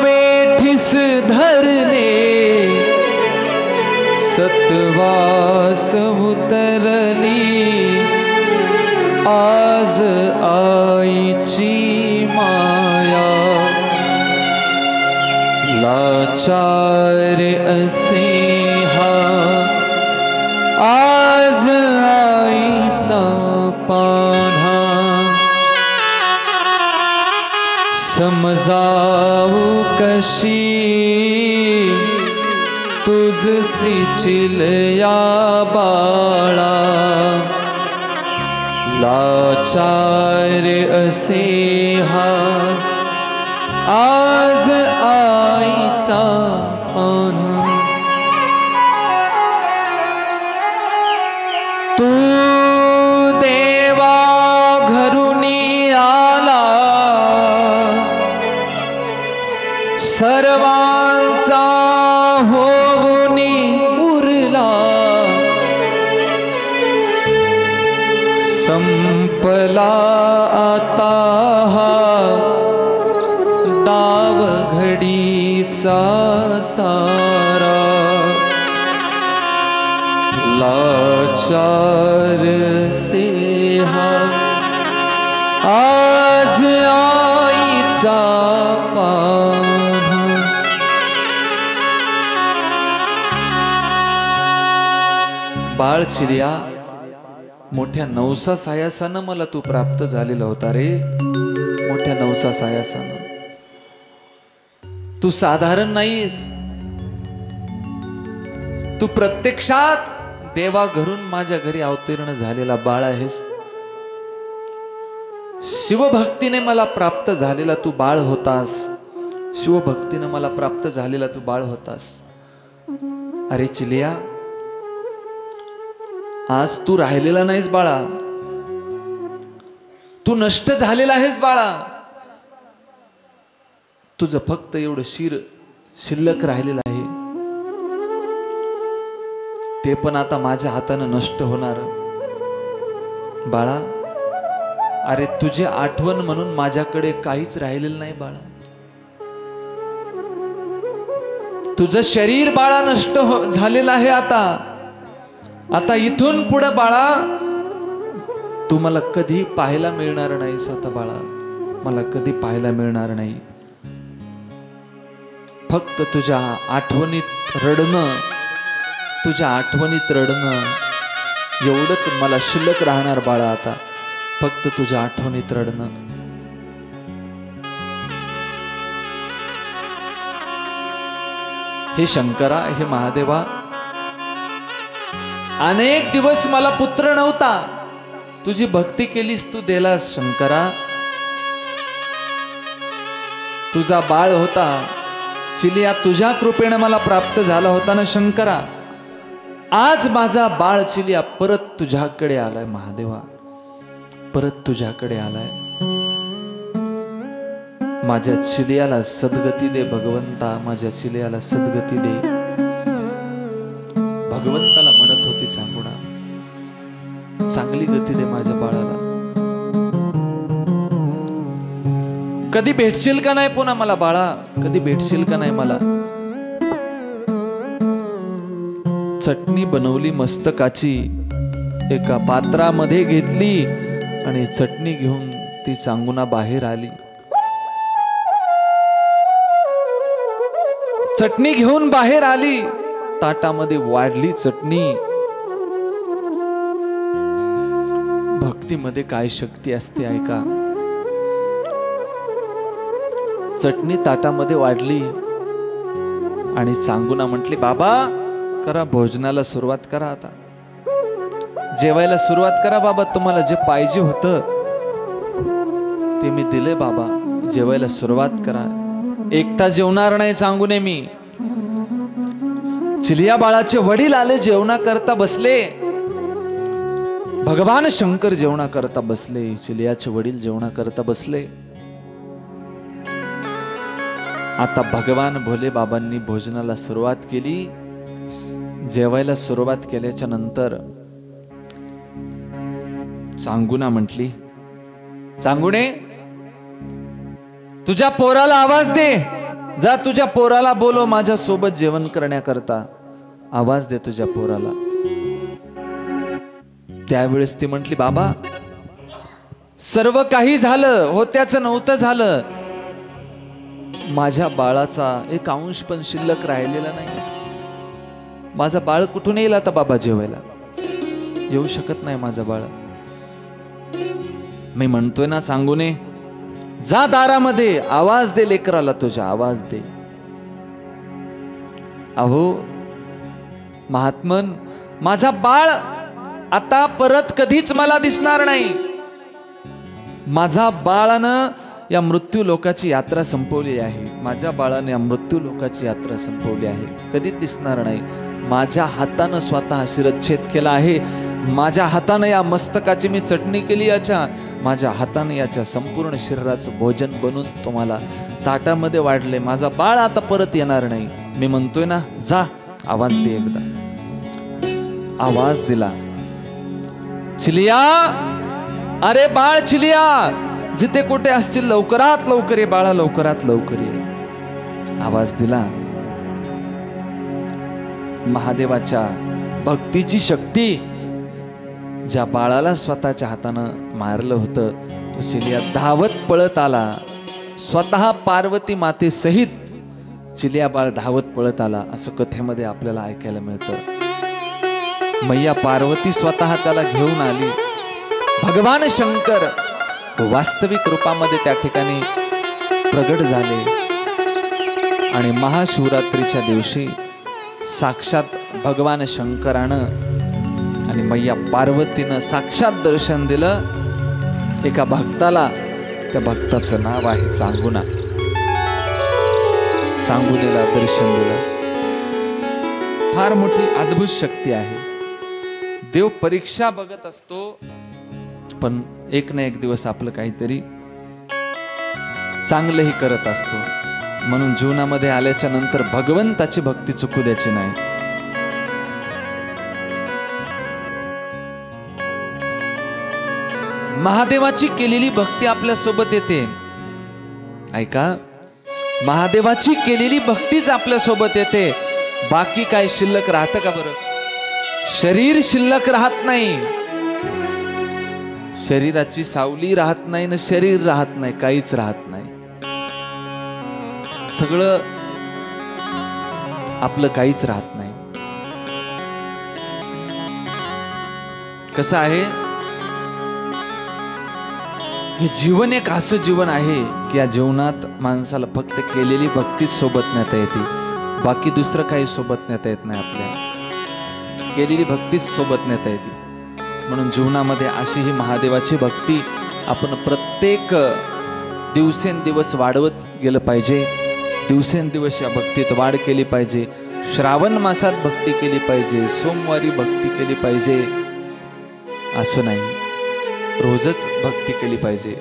वेठीस धरले, सत्वास उतरली आज आई माया लाचार असे हा आज आईचा पान्हा समजावू कशी तुझसी चिलया बाळा लाचार असे हा आज आईचा पान्हा तू देवा घरुनी आला सर्वांचा होऊनी उरला संपला आता हा डाव घडीचा सारा लाचार से हा आज आईचा पान्हा बाळ चिलिया मोठ्या नवसा सायासानं मला तू प्राप्त झालेला होता रे मोठ्या नवसा सायासानं तू साधारण नाहीस तू प्रत्यक्षात देवा घरून माझ्या घरी अवतीर्ण झालेला बाळ आहेस शिवभक्तीने मला प्राप्त झालेला तू बाळ होतास शिवभक्तीने मला प्राप्त झालेला तू बाळ होतास अरे चिलिया आज तू राहिलेला नाहीस बाळा तू नष्ट झालेला आहेस बाळा तुझं फक्त एवढं शिल्लक राहिलेलं आहे ते पण आता माझ्या हातानं नष्ट होणार बाळा अरे तुझी आठवण म्हणून माझ्याकडे काहीच राहिलेलं नाही बाळा तुझं शरीर बाळा नष्ट झालेलं आहे आता इथून पुढे बाळा तू मला कधी पाहायला मिळणार नाहीस आता बाळा मला कधी पाहायला मिळणार नाही फक्त तुझ्या आठवणीत रडणं एवढंच मला शिल्लक राहणार बाळा आता फक्त तुझ्या आठवणीत रडणं हे शंकरा हे महादेवा अनेक दिवस मला पुत्र नव्हता तुझी भक्ती केलीस तू दिलास शंकरा तुझा बाळ होता चिलिया तुझ्या कृपेने मला प्राप्त झाला होता ना शंकरा आज माझा बाळ चिलिया परत तुझ्याकडे आलाय महादेवा परत तुझ्याकडे आलाय माझ्या चिलियाला सद्गती दे भगवंता माझ्या चिलियाला सद्गती दे भगवंताला म्हणत होती चांगुणा चांगली गती दे माझ्या बाळाला कधी भेटशील का नाही पुन्हा मला बाळा कधी भेटशील का नाही मला चटणी बनवली मस्तकाची एका पात्रामध्ये घेतली आणि चटणी घेऊन ती चांगुणा बाहेर आली चटणी घेऊन बाहेर आली ताटामध्ये वाढली चटणी भक्तीमध्ये काय शक्ती असते ऐका चटणी ताटामध्ये वाढली आणि चांगुणा म्हटली बाबा करा भोजनाला सुरुवात करा आता जेवायला सुरुवात करा बाबा तुम्हाला जे पाहिजे होतं ते मी दिले बाबा जेवायला सुरुवात करा एकटा जेवणार नाही चांगुने मी चिलिया बाळाचे वडील आले जेवणा करता बसले भगवान शंकर जेवणा करता बसले चिलियाचे वडील जेवणा करता बसले आता भगवान भोले बाबांनी भोजनाला सुरुवात केली जेवायला सुरुवात केल्याच्या नंतर चांगुणा म्हटली चांगुणे तुझ्या पोराला आवाज दे जा तुझ्या पोराला बोलो माझ्या सोबत जेवण करण्याकरता आवाज दे तुझ्या पोराला त्यावेळेस ती म्हटली बाबा सर्व काही झालं, होत्याचं नव्हतं झालं, माझ्या बाळाचा एक अंश पण शिल्लक राहिलेला नाही. माझा बाळ कुठून येईल आता बाबा जेवायला? येऊ शकत नाही माझा बाळ. मी म्हणतोय ना, सांगू नये, जा दारामध्ये, आवाज दे लेकराला तुझ्या, आवाज दे. अहो महात्मन, माझा बाळ आता परत कधीच मला दिसणार नाही. माझा बाळानं या मृत्यू लोकाची यात्रा संपवली आहे. माझ्या बाळाने या मृत्यू लोकाची यात्रा संपवली आहे, कधीच दिसणार नाही. माझ्या हातानं स्वतः शिरच्छेद केला आहे. माझ्या हातानं या मस्तकाची मी चटणी केली, याच्या माझ्या हाताने याच्या संपूर्ण शरीराचं भोजन बनवून तुम्हाला ताटामध्ये वाढले. माझा बाळ आता परत येणार नाही. मी म्हणतोय ना, जा आवाज दे. एकदा आवाज दिला, चिलिया, अरे बाळ चिलिया, जिथे कुठे असतील लवकरात लवकर ये बाळा, लवकरात लवकर ये. आवाज दिला. महादेवाच्या भक्तीची शक्ती, ज्या बाळाला स्वतःच्या हातानं मारलं होतं, तो चिलिया धावत पळत आला. स्वतः पार्वती माते सहित चिलिया बाळ धावत पळत आला, असं कथेमध्ये आपल्याला ऐकायला मिळतं. मैया पार्वती स्वतः त्याला घेऊन आली. भगवान शंकर वास्तविक रूपामध्ये त्या ठिकाणी प्रगट झाले आणि महाशिवरात्रीच्या दिवशी साक्षात भगवान शंकरानं आणि मैया पार्वतीनं साक्षात दर्शन दिलं एका भक्ताला. त्या भक्ताचं नाव आहे चांगुना. चांगुनेला दर्शन दिलं. फार मोठी अद्भुत शक्ती आहे. देव परीक्षा बघत असतो, पण एक ना एक दिवस आपलं काहीतरी चांगलंही करत असतो. म्हणून जीवनामध्ये आल्याच्या नंतर भगवंताची भक्ती चुकू द्यायची नाही. महादेवाची केलेली भक्ती आपल्या सोबत येते. ऐका, महादेवाची केलेली भक्तीच आपल्या सोबत येते. बाकी काय शिल्लक राहतं का बरं? शरीर शिल्लक राहत नाही. शरीराची सावली राहत नाही ना, शरीर राहत नाही, काहीच राहत नाही. सगळं आपलं काहीच राहत नाही. कसं आहे, हे जीवन एक असं जीवन आहे की या जीवनात माणसाला फक्त केलेली भक्तीच सोबत नेता येते. बाकी दुसरं काही सोबत नेता येत नाही. आपल्या केलेली भक्तीच सोबत नेता येते. म्हणून जीवनामध्ये अशी ही महादेवाची भक्ती आपण प्रत्येक दिवसेंदिवस वाढवत गेलं पाहिजे. दिवसेंदिवस या भक्तीत वाढ केली पाहिजे. श्रावण मासात भक्ती केली पाहिजे, सोमवारी भक्ती केली पाहिजे असं नाही, रोजच भक्ती केली पाहिजे.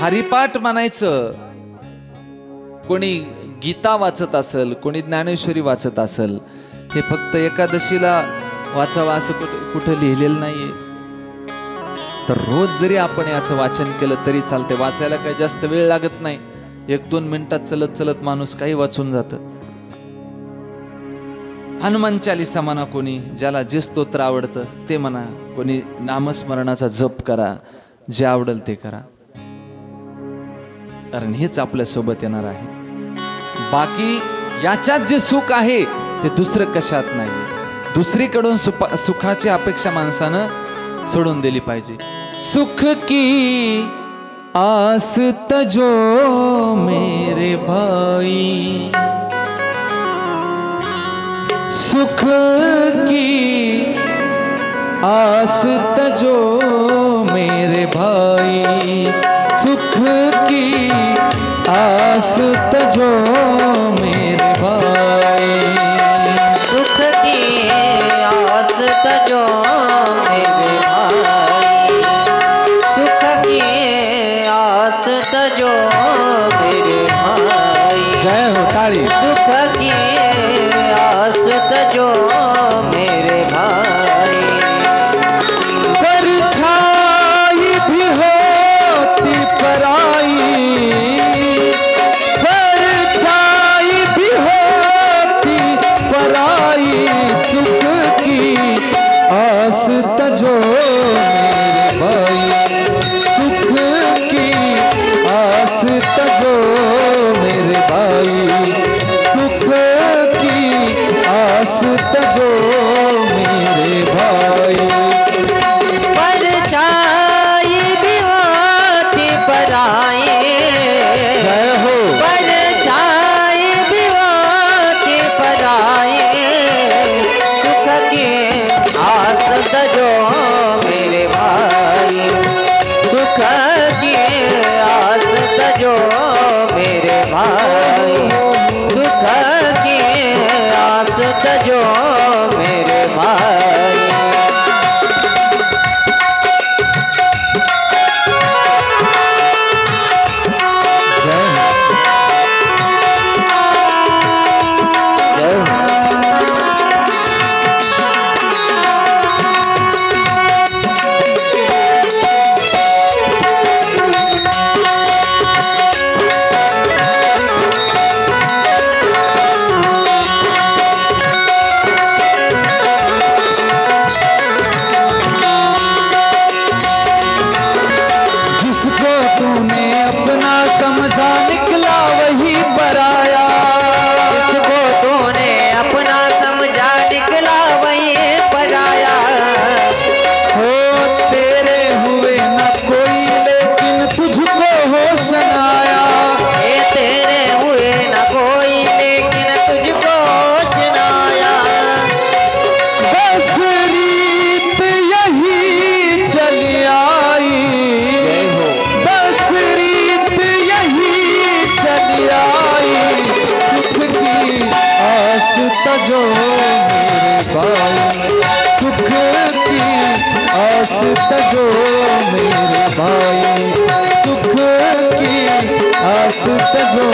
हरिपाठ म्हणायचं, कोणी गीता वाचत असेल, कोणी ज्ञानेश्वरी वाचत असेल, हे फक्त एकादशीला वाचावं असं कुठं लिहिलेलं नाहीये. तर रोज जरी आपण याचं वाचन केलं तरी चालते. वाचायला काही जास्त वेळ लागत नाही. 1-2 मिनिटात चलत चलत माणूस काही वाचून जातं. हनुमान चालीसा म्हणा, कोणी ज्याला जे स्तोत्र आवडतं ते म्हणा, कोणी नामस्मरणाचा जप करा, जे आवडेल ते करा, कारण हेच आपल्या सोबत येणार आहे. बाकी याच्यात जे सुख आहे ते दुसरं कशात नाही. दुसरीकडून सुखाची अपेक्षा माणसानं सोडून दिली पाहिजे. सुख की आस तजो मेरे भाई, सुख की आस तजो मेरे भाई, सुख की आस तजो मेरे भाई, सुख की आस तजो मेरे भाई, सुख की आस तजो मेरे भाई. जय हो ताली. सुख की आस तजो मेरे भाई, परछाई भी होती पराई, परछाई तजो मेरे भाई। परछाई भी होती पराई, जय हो। परछाई भी होती पराई, सुख की आस तजो मेरे भाई, सुख की आस तजो मेरे भाई, सुख की आस तजो मेरे भाई। जिसको तूने अपना समझा निकला वही पराया, जिसको तूने अपना समझा निकला वही पराया, हो तेरे हुए न कोई लेकिन तुझको होश न आया, ये तेरे हुए न कोई लेकिन तुझको होश न आया। बस रीत यही चली आई, बस रीत यही चली आई, सुख की आस तजो मेरे भाई, सुख की आस तजो मेरे भाई, सुख की आस तजो